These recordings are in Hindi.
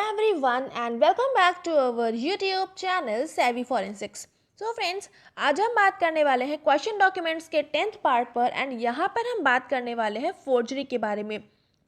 everyone and welcome back to our YouTube channel Savvy Forensics. So friends, आज हम बात करने वाले हैं क्वेश्चन डॉक्यूमेंट्स के 10th पार्ट पर एंड यहाँ पर हम बात करने वाले हैं फोर्जरी के बारे में।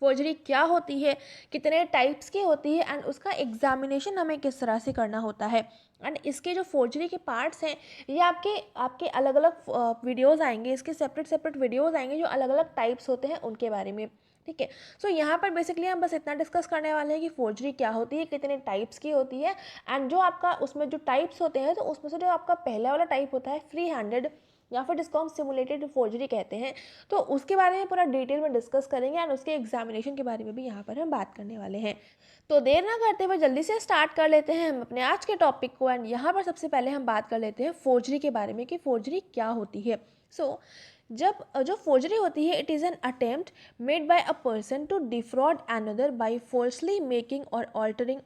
फोर्जरी क्या होती है, कितने टाइप्स की होती है एंड उसका एग्जामिनेशन हमें किस तरह से करना होता है एंड इसके जो फोर्जरी के पार्ट्स हैं ये आपके आपके अलग अलग वीडियोज़ आएंगे, इसके सेपरेट वीडियोज़ आएंगे जो अलग अलग टाइप्स होते हैं उनके बारे में। ठीक है, सो यहाँ पर बेसिकली हम बस इतना डिस्कस करने वाले हैं कि फोर्जरी क्या होती है, कितने टाइप्स की होती है एंड जो आपका उसमें जो टाइप्स होते हैं तो उसमें से जो आपका पहला वाला टाइप होता है फ्री हैंडेड या फिर जिसको हम सिमुलेटेड फोर्जरी कहते हैं, तो उसके बारे में पूरा डिटेल में डिस्कस करेंगे एंड उसके एग्जामिनेशन के बारे में भी यहाँ पर हम बात करने वाले हैं। तो देर ना करते हुए जल्दी से स्टार्ट कर लेते हैं हम अपने आज के टॉपिक को एंड यहाँ पर सबसे पहले हम बात कर लेते हैं फोर्जरी के बारे में कि फोर्जरी क्या होती है। जब जो फोर्जरी होती है it is an attempt made by a person to defraud another by falsely making or altering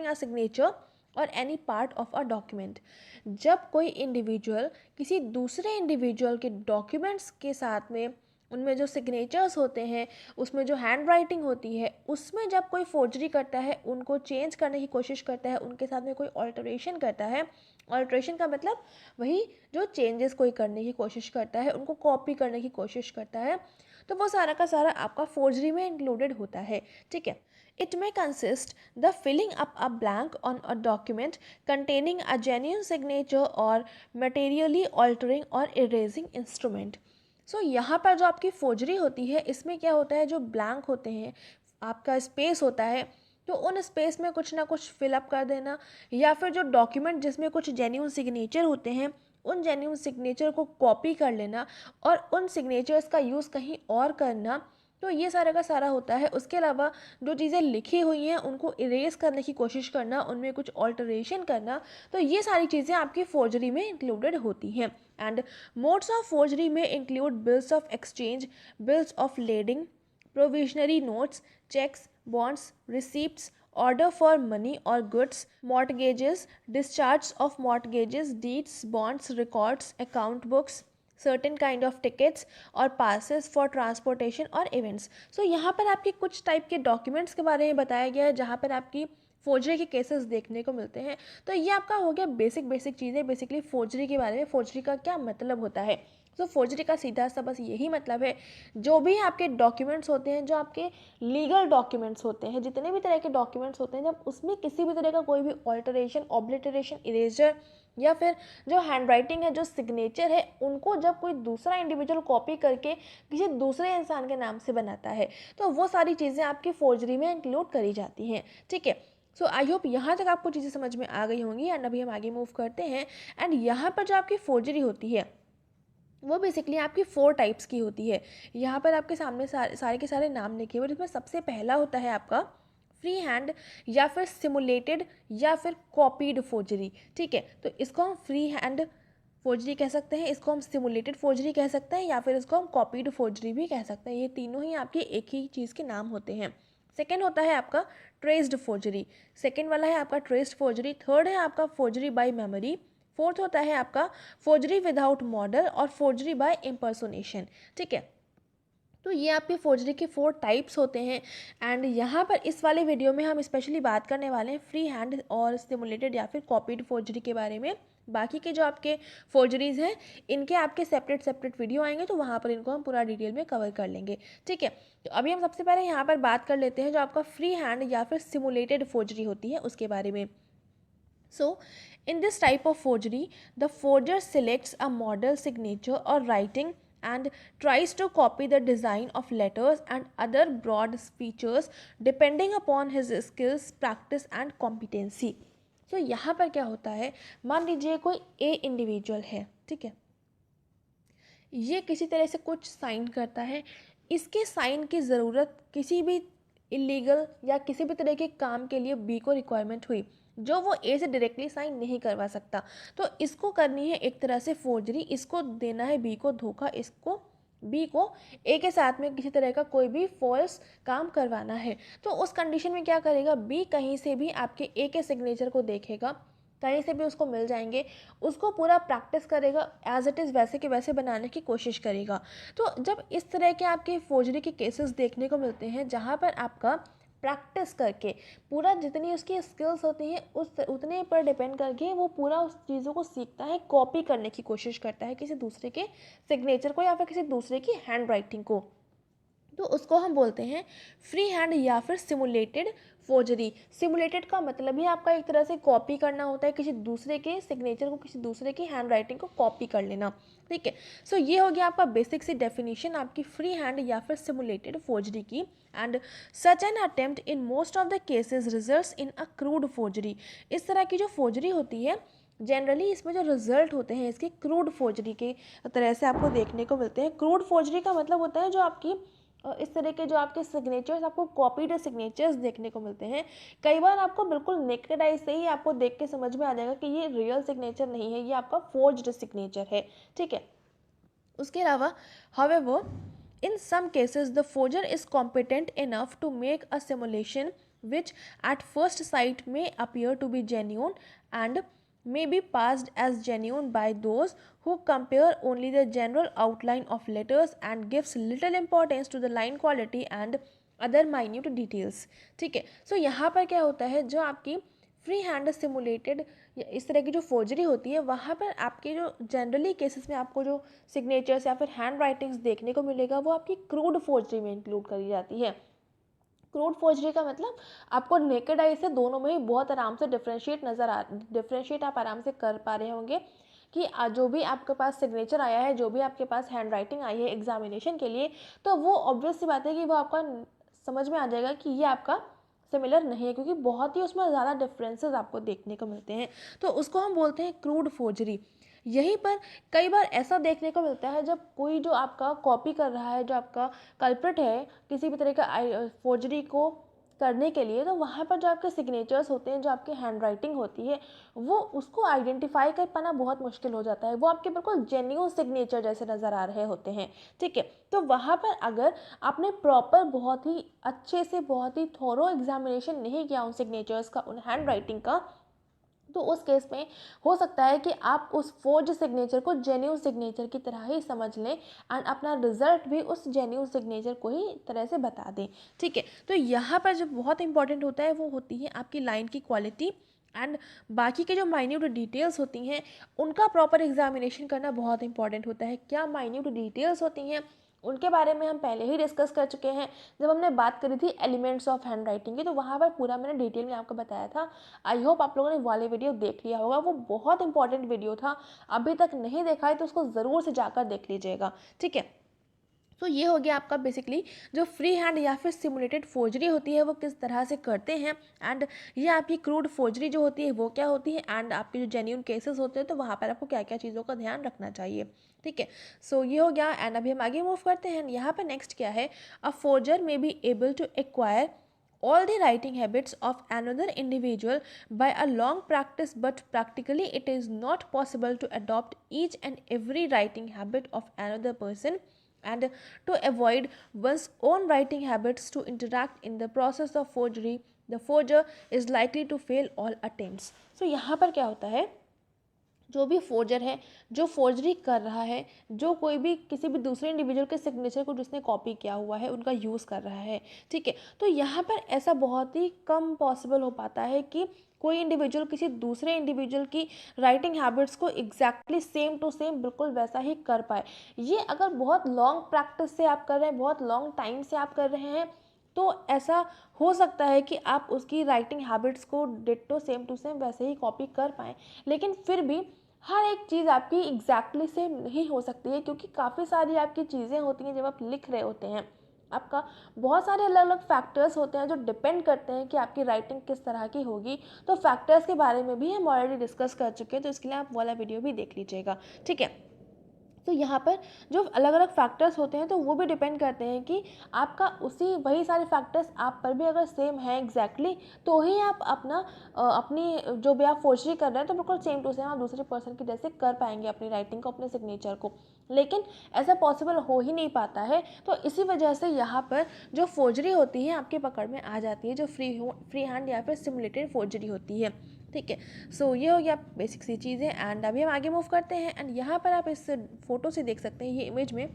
a signature or any part of a document. जब कोई इंडिविजुअल किसी दूसरे इंडिविजुअल के डॉक्यूमेंट्स के साथ में उनमें जो सिग्नेचर्स होते हैं, उसमें जो हैंड राइटिंग होती है, उसमें जब कोई फोर्जरी करता है, उनको चेंज करने की कोशिश करता है, उनके साथ में कोई ऑल्टरेशन करता है। ऑल्टरेशन का मतलब वही जो चेंजेस कोई करने की कोशिश करता है, उनको कॉपी करने की कोशिश करता है, तो वो सारा का सारा आपका फोर्जरी में इंक्लूडेड होता है। ठीक है, it may consist the filling up a blank on a document containing a genuine signature or materially altering or erasing instrument. यहाँ पर जो आपकी फोर्जरी होती है इसमें क्या होता है, जो ब्लैंक होते हैं, आपका स्पेस होता है, तो उन स्पेस में कुछ ना कुछ फिलअप कर देना या फिर जो डॉक्यूमेंट जिसमें कुछ जेन्युइन सिग्नेचर होते हैं उन जेन्युइन सिग्नेचर को कॉपी कर लेना और उन सिग्नेचर्स का यूज़ कहीं और करना, तो ये सारा का सारा होता है। उसके अलावा जो चीज़ें लिखी हुई हैं उनको इरेज करने की कोशिश करना, उनमें कुछ ऑल्टरेशन करना, तो ये सारी चीज़ें आपकी फोर्जरी में इंक्लूडेड होती हैं। एंड मोड्स ऑफ फोर्जरी में include bills of exchange, bills of lading, provisionary notes, checks, bonds, receipts, order for money or goods, mortgages, discharge of mortgages, deeds, bonds, records, account books, certain kind of tickets और passes for transportation और events। यहाँ पर आपके कुछ टाइप के डॉक्यूमेंट्स के बारे में बताया गया है जहाँ पर आपकी फोर्जरी के केसेस देखने को मिलते हैं। तो ये आपका हो गया बेसिक चीज़ें, बेसिकली फोर्जरी के बारे में, फोर्जरी का क्या मतलब होता है। फोर्जरी का सीधा सा बस यही मतलब है, जो भी आपके डॉक्यूमेंट्स होते हैं, जो आपके लीगल डॉक्यूमेंट्स होते हैं, जितने भी तरह के डॉक्यूमेंट्स होते हैं, जब उसमें किसी भी तरह का कोई भी ऑल्टरेशन, ऑब्लिटरेशन, इरेजर या फिर जो हैंड राइटिंग है, जो सिग्नेचर है, उनको जब कोई दूसरा इंडिविजुअल कॉपी करके किसी दूसरे इंसान के नाम से बनाता है, तो वो सारी चीज़ें आपकी फोर्जरी में इंक्लूड करी जाती हैं। ठीक है, आई होप यहाँ तक आपको चीज़ें समझ में आ गई होंगी एंड अभी हम आगे मूव करते हैं। एंड यहाँ पर जो आपकी फोर्जरी होती है वो बेसिकली आपकी 4 टाइप्स की होती है। यहाँ पर आपके सामने सारे के सारे नाम लिखे हुए, जिसमें सबसे पहला होता है आपका फ्री हैंड या फिर सिमुलेटेड या फिर कॉपीड फोर्जरी। ठीक है, तो इसको हम फ्री हैंड फोर्जरी कह सकते हैं, इसको हम सिमुलेटेड फोर्जरी कह सकते हैं या फिर इसको हम कॉपीड फोर्जरी भी कह सकते हैं। ये तीनों ही आपके एक ही चीज़ के नाम होते हैं। सेकेंड होता है आपका ट्रेस्ड फोर्जरी, सेकेंड वाला है आपका ट्रेस्ड फोर्जरी। थर्ड है आपका फोर्जरी बाय मेमोरी। फोर्थ होता है आपका फोर्जरी विदाउट मॉडल और फोर्जरी बाय इम्पर्सोनेशन। ठीक है, तो ये आपके फोर्जरी के 4 टाइप्स होते हैं एंड यहाँ पर इस वाले वीडियो में हम स्पेशली बात करने वाले हैं फ्री हैंड और सिमुलेटेड या फिर कॉपीड फोर्जरी के बारे में। बाकी के जो आपके फोर्जरीज़ हैं इनके आपके सेपरेट वीडियो आएंगे, तो वहाँ पर इनको हम पूरा डिटेल में कवर कर लेंगे। ठीक है, तो अभी हम सबसे पहले यहाँ पर बात कर लेते हैं जो आपका फ्री हैंड या फिर सिमुलेटेड फोर्जरी होती है उसके बारे में। In this type of forgery, the forger selects a model signature or writing and tries to copy the design of letters and other broad features depending upon his skills, practice and competency। यहाँ पर क्या होता है, मान लीजिए कोई ए इंडिविजुअल है, ठीक है, ये किसी तरह से कुछ साइन करता है, इसके साइन की ज़रूरत किसी भी इलीगल या किसी भी तरह के काम के लिए बी को रिक्वायरमेंट हुई जो वो ए से डायरेक्टली साइन नहीं करवा सकता, तो इसको करनी है एक तरह से फोर्जरी, इसको देना है बी को धोखा, इसको बी को ए के साथ में किसी तरह का कोई भी फॉल्स काम करवाना है। तो उस कंडीशन में क्या करेगा, बी कहीं से भी आपके ए के सिग्नेचर को देखेगा, कहीं से भी उसको मिल जाएंगे, उसको पूरा प्रैक्टिस करेगा, एज इट इज़ वैसे के वैसे बनाने की कोशिश करेगा। तो जब इस तरह के आपके फोर्जरी के केसेस देखने को मिलते हैं जहाँ पर आपका प्रैक्टिस करके, पूरा जितनी उसकी स्किल्स होती हैं उस उतने पर डिपेंड करके वो पूरा उस चीज़ों को सीखता है, कॉपी करने की कोशिश करता है किसी दूसरे के सिग्नेचर को या फिर किसी दूसरे की हैंड राइटिंग को, तो उसको हम बोलते हैं फ्री हैंड या फिर सिमुलेटेड फोर्जरी। सिमुलेटेड का मतलब ही आपका एक तरह से कॉपी करना होता है, किसी दूसरे के सिग्नेचर को, किसी दूसरे की हैंड राइटिंग को कॉपी कर लेना। ठीक है, सो ये हो गया आपका बेसिक सी डेफिनेशन आपकी फ्री हैंड या फिर सिमुलेटेड फोर्जरी की। And such an attempt in most of the cases results in a crude forgery. इस तरह की जो फोर्जरी होती है जनरली इसमें जो रिजल्ट होते हैं इसके क्रूड फोर्जरी के तरह से आपको देखने को मिलते हैं। क्रूड फोर्जरी का मतलब होता है जो आपकी इस तरह के जो आपके सिग्नेचर्स, आपको कॉपीड सिग्नेचर्स देखने को मिलते हैं। कई बार आपको बिल्कुल नेकेड आई से ही आपको देख के समझ में आ जाएगा कि ये रियल सिग्नेचर नहीं है, ये आपका फोर्ज्ड सिग्नेचर है। ठीक है, उसके अलावा however in some cases the forger is competent enough to make a simulation which at first sight may appear to be genuine and may be passed as genuine by those who compare only the general outline of letters and gives little importance to the line quality and other minute details। ठीक है, सो यहाँ पर क्या होता है, जो आपकी फ्री हैंड सिमुलेटेड इस तरह की जो फोर्जरी होती है वहाँ पर आपके जो जनरली केसेस में आपको जो सिग्नेचर्स या फिर हैंड राइटिंग्स देखने को मिलेगा वो आपकी क्रूड फोर्जरी में इंक्लूड करी जाती है। क्रूड फोर्जरी का मतलब आपको नेकेड आई से दोनों में ही बहुत आराम से डिफ्रेंशिएट आप आराम से कर पा रहे होंगे कि जो भी आपके पास सिग्नेचर आया है, जो भी आपके पास हैंड राइटिंग आई है एग्जामिनेशन के लिए, तो वो ऑब्वियस सी बात है कि वो आपका समझ में आ जाएगा कि ये आपका सिमिलर नहीं है, क्योंकि बहुत ही उसमें ज़्यादा डिफरेंसेस आपको देखने को मिलते हैं, तो उसको हम बोलते हैं क्रूड फोर्जरी। यहीं पर कई बार ऐसा देखने को मिलता है जब कोई जो आपका कॉपी कर रहा है, जो आपका कल्प्रिट है किसी भी तरह का फोर्जरी को करने के लिए, तो वहाँ पर जो आपके सिग्नेचर्स होते हैं, जो आपकी हैंड राइटिंग होती है, वो उसको आइडेंटिफाई कर पाना बहुत मुश्किल हो जाता है। वो आपके बिल्कुल जेन्युइन सिग्नेचर जैसे नज़र आ रहे होते हैं। ठीक है, तो वहाँ पर अगर आपने प्रॉपर बहुत ही अच्छे से बहुत ही थोरो एग्जामिनेशन नहीं किया उन सिग्नेचर्स का, उन हैंड राइटिंग का, तो उस केस में हो सकता है कि आप उस फोर्ज सिग्नेचर को जेन्युइन सिग्नेचर की तरह ही समझ लें एंड अपना रिजल्ट भी उस जेन्युइन सिग्नेचर को ही तरह से बता दें। ठीक है, तो यहाँ पर जो बहुत इंपॉर्टेंट होता है वो होती है आपकी लाइन की क्वालिटी एंड बाकी के जो माइन्यूट डिटेल्स होती हैं उनका प्रॉपर एग्जामिनेशन करना बहुत इंपॉर्टेंट होता है। क्या माइन्यूट डिटेल्स होती हैं उनके बारे में हम पहले ही डिस्कस कर चुके हैं जब हमने बात करी थी एलिमेंट्स ऑफ हैंड राइटिंग की, तो वहाँ पर पूरा मैंने डिटेल में आपको बताया था। आई होप आप लोगों ने वाले वीडियो देख लिया होगा, वो बहुत इंपॉर्टेंट वीडियो था। अभी तक नहीं देखा है तो उसको ज़रूर से जाकर देख लीजिएगा। ठीक है, तो ये हो गया आपका बेसिकली जो फ्री हैंड या फिर सिमुलेटेड फोर्जरी होती है वो किस तरह से करते हैं, एंड ये आपकी क्रूड फोर्जरी जो होती है वो क्या होती है, एंड आपके जो जेन्युइन केसेस होते हैं तो वहाँ पर आपको क्या क्या चीज़ों का ध्यान रखना चाहिए। ठीक है, सो ये हो गया एंड अभी हम आगे मूव करते हैं। यहाँ पर नेक्स्ट क्या है, a forger may be able to acquire all the writing habits of another individual by a long practice, but practically it is not possible to adopt each and every writing habit of another person and to avoid one's own writing habits to interact in the process of forgery the forger is likely to fail all attempts। so यहाँ पर क्या होता है, जो भी फोर्जर है, जो फोर्जरी कर रहा है, जो कोई भी किसी भी दूसरे इंडिविजुअल के सिग्नेचर को जिसने कॉपी किया हुआ है उनका यूज़ कर रहा है। ठीक है, तो यहाँ पर ऐसा बहुत ही कम पॉसिबल हो पाता है कि कोई इंडिविजुअल किसी दूसरे इंडिविजुअल की राइटिंग हैबिट्स को एग्जैक्टली सेम टू सेम बिल्कुल वैसा ही कर पाए। ये अगर बहुत लॉन्ग प्रैक्टिस से आप कर रहे हैं, बहुत लॉन्ग टाइम से आप कर रहे हैं, तो ऐसा हो सकता है कि आप उसकी राइटिंग हैबिट्स को डिट्टो सेम टू सेम वैसे ही कॉपी कर पाएँ, लेकिन फिर भी हर एक चीज़ आपकी एग्जैक्टली सेम नहीं हो सकती है, क्योंकि काफ़ी सारी आपकी चीज़ें होती हैं। जब आप लिख रहे होते हैं आपका बहुत सारे अलग अलग फैक्टर्स होते हैं जो डिपेंड करते हैं कि आपकी राइटिंग किस तरह की होगी। तो फैक्टर्स के बारे में भी हम ऑलरेडी डिस्कस कर चुके हैं, तो इसके लिए आप वाला वीडियो भी देख लीजिएगा। ठीक है, तो यहाँ पर जो अलग अलग फैक्टर्स होते हैं तो वो भी डिपेंड करते हैं कि आपका वही सारे फैक्टर्स आप पर भी अगर सेम है एग्जैक्टली, तो ही आप अपनी जो भी आप फोर्जरी कर रहे हैं तो बिल्कुल सेम टू सेम आप दूसरे पर्सन की जैसे कर पाएंगे अपनी राइटिंग को, अपने सिग्नेचर को। लेकिन ऐसा पॉसिबल हो ही नहीं पाता है, तो इसी वजह से यहाँ पर जो फोर्जरी होती है आपके पकड़ में आ जाती है, जो फ्री हैंड या फिर सिमुलेटेड फोर्जरी होती है। ठीक है, सो ये हो गया बेसिक सी चीज़ें एंड अभी हम आगे मूव करते हैं। एंड यहाँ पर आप इस फोटो से देख सकते हैं, ये इमेज में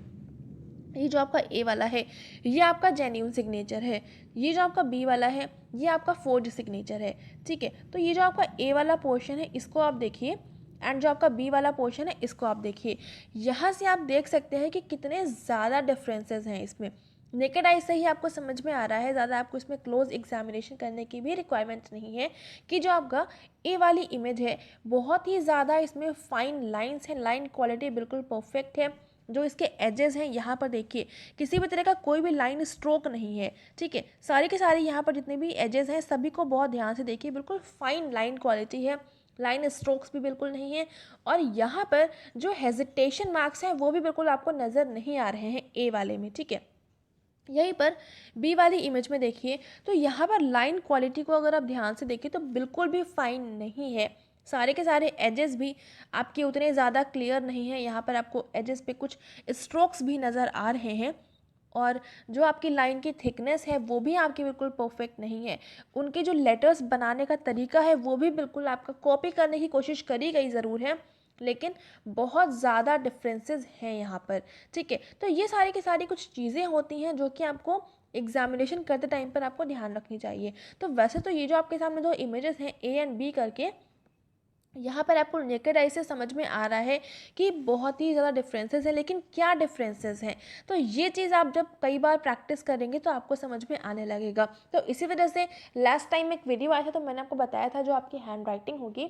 ये जो आपका ए वाला है ये आपका जेन्युइन सिग्नेचर है, ये जो आपका बी वाला है ये आपका फोर्ज सिग्नेचर है। ठीक है, तो ये जो आपका ए वाला पोर्शन है इसको आप देखिए एंड जो आपका बी वाला पोर्शन है इसको आप देखिए। यहाँ से आप देख सकते हैं कि कितने ज़्यादा डिफरेंसेस हैं इसमें। नेकेड आई से ही आपको समझ में आ रहा है, ज़्यादा आपको इसमें क्लोज एग्जामिनेशन करने की भी रिक्वायरमेंट नहीं है कि जो आपका ए वाली इमेज है बहुत ही ज़्यादा इसमें फाइन लाइंस हैं, लाइन क्वालिटी बिल्कुल परफेक्ट है। जो इसके एजेस हैं यहाँ पर देखिए किसी भी तरह का कोई भी लाइन स्ट्रोक नहीं है। ठीक है, सारी के सारी यहाँ पर जितने भी एजेस हैं सभी को बहुत ध्यान से देखिए, बिल्कुल फाइन लाइन क्वालिटी है, लाइन स्ट्रोक्स भी बिल्कुल नहीं है। और यहाँ पर जो हेजिटेशन मार्क्स हैं वो भी बिल्कुल आपको नज़र नहीं आ रहे हैं ए वाले में। ठीक है, यहीं पर बी वाली इमेज में देखिए तो यहाँ पर लाइन क्वालिटी को अगर आप ध्यान से देखिए तो बिल्कुल भी फाइन नहीं है। सारे के सारे एजेस भी आपके उतने ज़्यादा क्लियर नहीं है, यहाँ पर आपको एजेस पे कुछ स्ट्रोक्स भी नज़र आ रहे हैं। और जो आपकी लाइन की थिकनेस है वो भी आपकी बिल्कुल परफेक्ट नहीं है। उनके जो लेटर्स बनाने का तरीका है वो भी बिल्कुल आपका कॉपी करने की कोशिश करी गई ज़रूर है, लेकिन बहुत ज़्यादा डिफरेंसेस हैं यहाँ पर। ठीक है, तो ये सारी की सारी कुछ चीज़ें होती हैं जो कि आपको एग्जामिनेशन करते टाइम पर आपको ध्यान रखनी चाहिए। तो वैसे तो ये जो आपके सामने दो इमेजेस हैं ए एंड बी करके, यहाँ पर आपको नेकेड आई से समझ में आ रहा है कि बहुत ही ज़्यादा डिफरेंसेस हैं, लेकिन क्या डिफरेंसेस हैं तो ये चीज़ आप जब कई बार प्रैक्टिस करेंगे तो आपको समझ में आने लगेगा। तो इसी वजह से लास्ट टाइम एक वीडियो आया था तो मैंने आपको बताया था जो आपकी हैंड राइटिंग होगी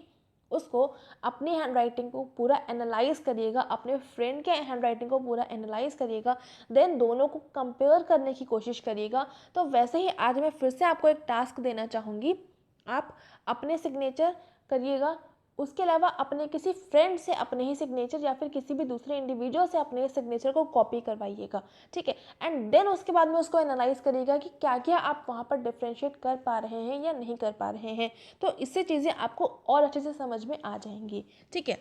उसको अपनी हैंड राइटिंग को पूरा एनालाइज करिएगा, अपने फ्रेंड के हैंड राइटिंग को पूरा एनालाइज करिएगा, देन दोनों को कंपेयर करने की कोशिश करिएगा। तो वैसे ही आज मैं फिर से आपको एक टास्क देना चाहूँगी, आप अपने सिग्नेचर करिएगा, उसके अलावा अपने किसी फ्रेंड से अपने ही सिग्नेचर या फिर किसी भी दूसरे इंडिविजुअल से अपने सिग्नेचर को कॉपी करवाइएगा। ठीक है, एंड देन उसके बाद में उसको एनालाइज करिएगा कि क्या क्या आप वहाँ पर डिफ्रेंशिएट कर पा रहे हैं या नहीं कर पा रहे हैं। तो इससे चीज़ें आपको और अच्छे से समझ में आ जाएंगी। ठीक है,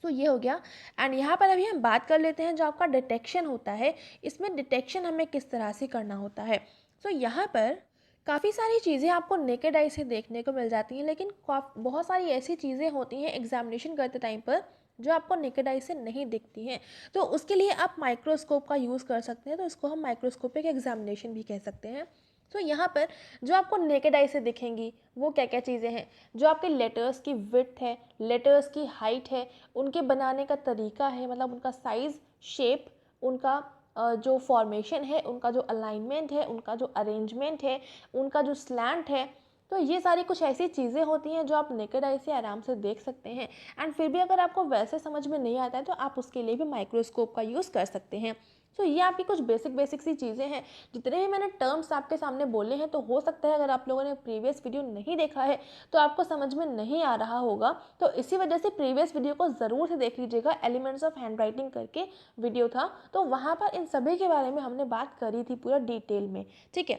तो ये हो गया। एंड यहाँ पर अभी हम बात कर लेते हैं जो आपका डिटेक्शन होता है, इसमें डिटेक्शन हमें किस तरह से करना होता है। तो यहाँ पर काफ़ी सारी चीज़ें आपको नेकेड आई से देखने को मिल जाती हैं, लेकिन बहुत सारी ऐसी चीज़ें होती हैं एग्जामिनेशन करते टाइम पर जो आपको नेकेड आई से नहीं दिखती हैं। तो उसके लिए आप माइक्रोस्कोप का यूज़ कर सकते हैं, तो इसको हम माइक्रोस्कोपिक एग्जामिनेशन भी कह सकते हैं। तो यहाँ पर जो आपको नेकेड आई से दिखेंगी वो क्या क्या चीज़ें हैं, जो आपके लेटर्स की विड्थ है, लेटर्स की हाइट है, उनके बनाने का तरीका है, मतलब उनका साइज़, शेप, उनका जो फॉर्मेशन है, उनका जो अलाइनमेंट है, उनका जो अरेंजमेंट है, उनका जो स्लैंट है। तो ये सारी कुछ ऐसी चीज़ें होती हैं जो आप नेकेड आई से आराम से देख सकते हैं। एंड फिर भी अगर आपको वैसे समझ में नहीं आता है तो आप उसके लिए भी माइक्रोस्कोप का यूज़ कर सकते हैं। तो ये आपकी कुछ बेसिक सी चीज़ें हैं। जितने भी मैंने टर्म्स आपके सामने बोले हैं तो हो सकता है अगर आप लोगों ने प्रीवियस वीडियो नहीं देखा है तो आपको समझ में नहीं आ रहा होगा, तो इसी वजह से प्रीवियस वीडियो को ज़रूर से देख लीजिएगा। एलिमेंट्स ऑफ हैंड राइटिंग करके वीडियो था, तो वहाँ पर इन सभी के बारे में हमने बात करी थी पूरा डिटेल में। ठीक है,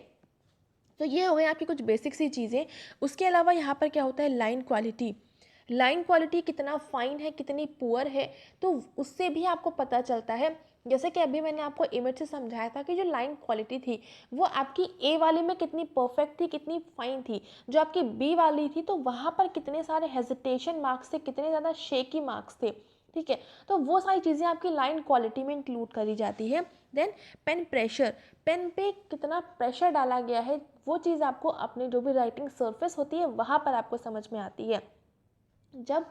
तो ये हो गई आपकी कुछ बेसिक सी चीज़ें। उसके अलावा यहाँ पर क्या होता है, लाइन क्वालिटी। लाइन क्वालिटी कितना फाइन है, कितनी पुअर है, तो उससे भी आपको पता चलता है। जैसे कि अभी मैंने आपको इमेज से समझाया था कि जो लाइन क्वालिटी थी वो आपकी ए वाली में कितनी परफेक्ट थी, कितनी फाइन थी, जो आपकी बी वाली थी तो वहाँ पर कितने सारे हेजिटेशन मार्क्स थे, कितने ज़्यादा शेकी मार्क्स थे। ठीक है, तो वो सारी चीज़ें आपकी लाइन क्वालिटी में इंक्लूड करी जाती है। देन पेन प्रेशर, पेन पे कितना प्रेशर डाला गया है वो चीज़ आपको अपनी जो भी राइटिंग सरफेस होती है वहाँ पर आपको समझ में आती है। जब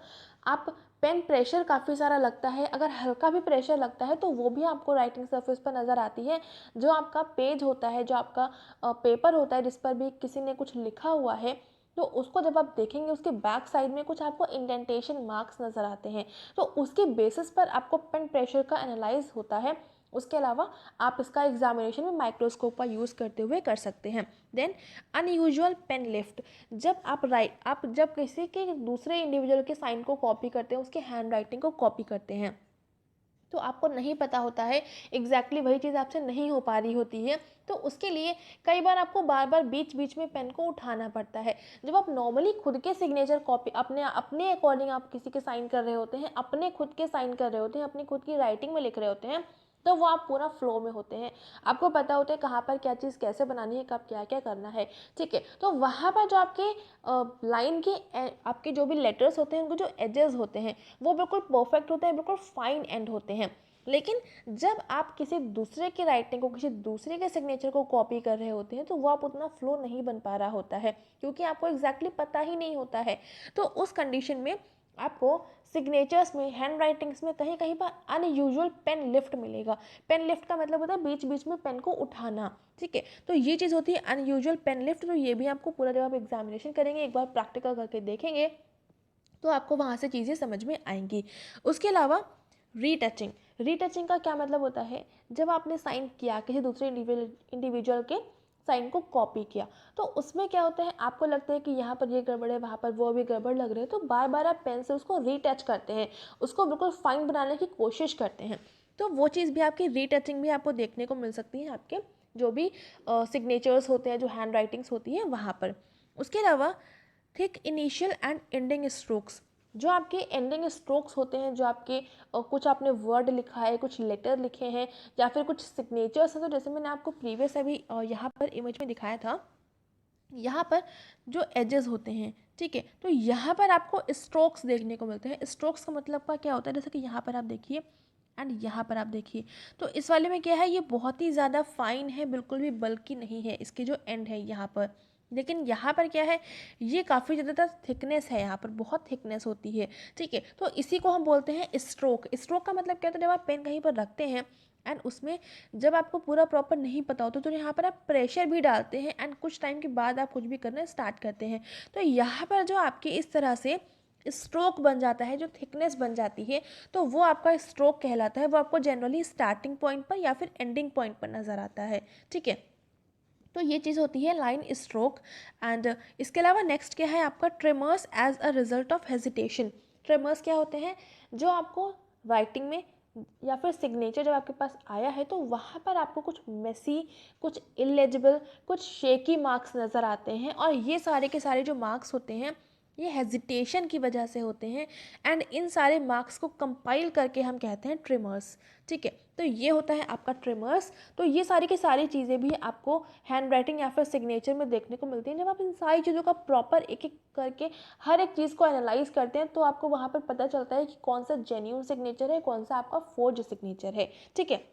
आप पेन प्रेशर काफ़ी सारा लगता है, अगर हल्का भी प्रेशर लगता है तो वो भी आपको राइटिंग सरफेस पर नज़र आती है। जो आपका पेज होता है, जो आपका पेपर होता है जिस पर भी किसी ने कुछ लिखा हुआ है, तो उसको जब आप देखेंगे उसके बैक साइड में कुछ आपको इंडेंटेशन मार्क्स नज़र आते हैं, तो उसके बेसिस पर आपको पेन प्रेशर का एनालाइज होता है। उसके अलावा आप इसका एग्जामिनेशन में माइक्रोस्कोप का यूज़ करते हुए कर सकते हैं। देन अनयूजुअल पेन लिफ्ट, जब आप जब किसी के दूसरे इंडिविजुअल के साइन को कॉपी करते हैं, उसके हैंड राइटिंग को कॉपी करते हैं, तो आपको नहीं पता होता है एग्जैक्टली वही चीज़ आपसे नहीं हो पा रही होती है, तो उसके लिए कई बार आपको बार बार बीच बीच में पेन को उठाना पड़ता है। जब आप नॉर्मली खुद के सिग्नेचर कॉपी अपने अपने अकॉर्डिंग आप किसी के साइन कर रहे होते हैं, अपने खुद के साइन कर रहे होते हैं, अपनी खुद की राइटिंग में लिख रहे होते हैं, तो वो आप पूरा फ्लो में होते हैं, आपको पता होता है कहाँ पर क्या चीज़ कैसे बनानी है, कब क्या क्या करना है। ठीक है, तो वहाँ पर जो आपके लाइन के आपके जो भी लेटर्स होते हैं उनके जो एजेस होते हैं वो बिल्कुल परफेक्ट होते हैं, बिल्कुल फाइन एंड होते हैं। लेकिन जब आप किसी दूसरे की राइटिंग को, किसी दूसरे के सिग्नेचर को कॉपी कर रहे होते हैं तो वो आप उतना फ्लो नहीं बन पा रहा होता है, क्योंकि आपको एग्जैक्टली पता ही नहीं होता है। तो उस कंडीशन में आपको सिग्नेचर्स में, हैंड राइटिंग्स में कहीं कहीं पर अनयूजुअल पेन लिफ्ट मिलेगा। पेन लिफ्ट का मतलब होता है बीच बीच में पेन को उठाना, ठीक है। तो ये चीज़ होती है अनयूजुअल पेन लिफ्ट। तो ये भी आपको पूरा, जब आप एग्जामिनेशन करेंगे, एक बार प्रैक्टिकल करके देखेंगे, तो आपको वहाँ से चीज़ें समझ में आएंगी। उसके अलावा रीटचिंग, रीटचिंग का क्या मतलब होता है, जब आपने साइन किया, किसी दूसरे इंडिविजुअल के साइन को कॉपी किया, तो उसमें क्या होता है, आपको लगता है कि यहाँ पर ये गड़बड़ है, वहाँ पर वो भी गड़बड़ लग रहे हैं, तो बार बार आप पेन से उसको रीटच करते हैं, उसको बिल्कुल फाइन बनाने की कोशिश करते हैं। तो वो चीज़ भी, आपकी रीटचिंग भी आपको देखने को मिल सकती है आपके जो भी सिग्नेचर्स होते हैं, जो हैंड राइटिंग्स होती है वहाँ पर। उसके अलावा thick initial and ending strokes, जो आपके एंडिंग स्ट्रोक्स होते हैं, जो आपके कुछ आपने वर्ड लिखा है, कुछ लेटर लिखे हैं, या फिर कुछ सिग्नेचर्स हैं, तो जैसे मैंने आपको प्रीवियस अभी यहाँ पर इमेज में दिखाया था, यहाँ पर जो एजेस होते हैं, ठीक है, तो यहाँ पर आपको स्ट्रोक्स देखने को मिलते हैं। स्ट्रोक्स का मतलब का क्या होता है, जैसे कि यहाँ पर आप देखिए एंड यहाँ पर आप देखिए, तो इस वाले में क्या है, ये बहुत ही ज़्यादा फाइन है, बिल्कुल भी बल्कि नहीं है इसके जो एंड है यहाँ पर। लेकिन यहाँ पर क्या है, ये काफ़ी ज़्यादा थिकनेस है, यहाँ पर बहुत थिकनेस होती है, ठीक है। तो इसी को हम बोलते हैं स्ट्रोक। स्ट्रोक का मतलब क्या होता है, जब आप पेन कहीं पर रखते हैं एंड उसमें जब आपको पूरा प्रॉपर नहीं पता होता, तो यहाँ पर आप प्रेशर भी डालते हैं एंड कुछ टाइम के बाद आप कुछ भी करना स्टार्ट करते हैं, तो यहाँ पर जो आपकी इस तरह से स्ट्रोक बन जाता है, जो थिकनेस बन जाती है, तो वो आपका स्ट्रोक कहलाता है। वो आपको जनरली स्टार्टिंग पॉइंट पर या फिर एंडिंग पॉइंट पर नज़र आता है, ठीक है। तो ये चीज़ होती है लाइन स्ट्रोक। एंड इसके अलावा नेक्स्ट क्या है आपका, tremors as a result of hesitation. Tremors क्या होते हैं, जो आपको राइटिंग में या फिर सिग्नेचर जब आपके पास आया है, तो वहाँ पर आपको कुछ मेसी, कुछ इलेजिबल, कुछ शेकी मार्क्स नज़र आते हैं, और ये सारे के सारे जो मार्क्स होते हैं, ये हेजिटेशन की वजह से होते हैं। एंड इन सारे मार्क्स को कंपाइल करके हम कहते हैं ट्रिमर्स, ठीक है। तो ये होता है आपका ट्रिमर्स। तो ये सारी की सारी चीज़ें भी आपको हैंड राइटिंग या फिर सिग्नेचर में देखने को मिलती हैं। जब आप इन सारी चीज़ों का प्रॉपर एक एक करके हर एक चीज़ को एनालाइज करते हैं, तो आपको वहाँ पर पता चलता है कि कौन सा जेन्यून सिग्नेचर है, कौन सा आपका फोर्ज सिग्नेचर है, ठीक है।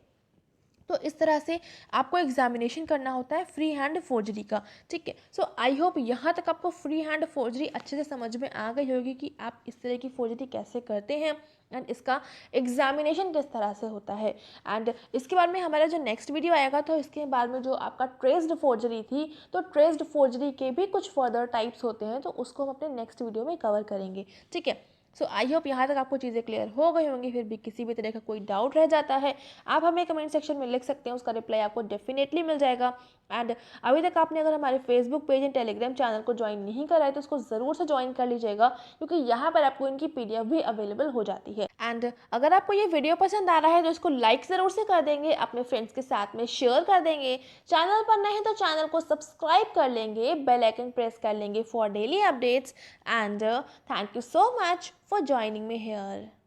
तो इस तरह से आपको एग्जामिनेशन करना होता है फ्री हैंड फोर्जरी का, ठीक है। सो आई होप यहाँ तक आपको फ्री हैंड फोर्जरी अच्छे से समझ में आ गई होगी कि आप इस तरह की फोर्जरी कैसे करते हैं एंड इसका एग्जामिनेशन किस तरह से होता है। एंड इसके बाद में हमारा जो नेक्स्ट वीडियो आएगा, तो इसके बाद में जो आपका ट्रेस्ड फोर्जरी थी, तो ट्रेस्ड फोर्जरी के भी कुछ फर्दर टाइप्स होते हैं, तो उसको हम अपने नेक्स्ट वीडियो में कवर करेंगे, ठीक है। सो आई होप यहाँ तक आपको चीज़ें क्लियर हो गई होंगी। फिर भी किसी भी तरह का कोई डाउट रह जाता है, आप हमें कमेंट सेक्शन में लिख सकते हैं, उसका रिप्लाई आपको डेफिनेटली मिल जाएगा। एंड अभी तक आपने अगर हमारे Facebook page and Telegram channel को ज्वाइन नहीं करा है, तो उसको ज़रूर से ज्वाइन कर लीजिएगा, क्योंकि यहाँ पर आपको इनकी PDF भी अवेलेबल हो जाती है। एंड अगर आपको ये वीडियो पसंद आ रहा है, तो इसको लाइक ज़रूर से कर देंगे, अपने फ्रेंड्स के साथ में शेयर कर देंगे, चैनल पर नए हैं तो चैनल को सब्सक्राइब कर लेंगे, बेल आइकन प्रेस कर लेंगे for daily updates. And thank you so much for joining me here.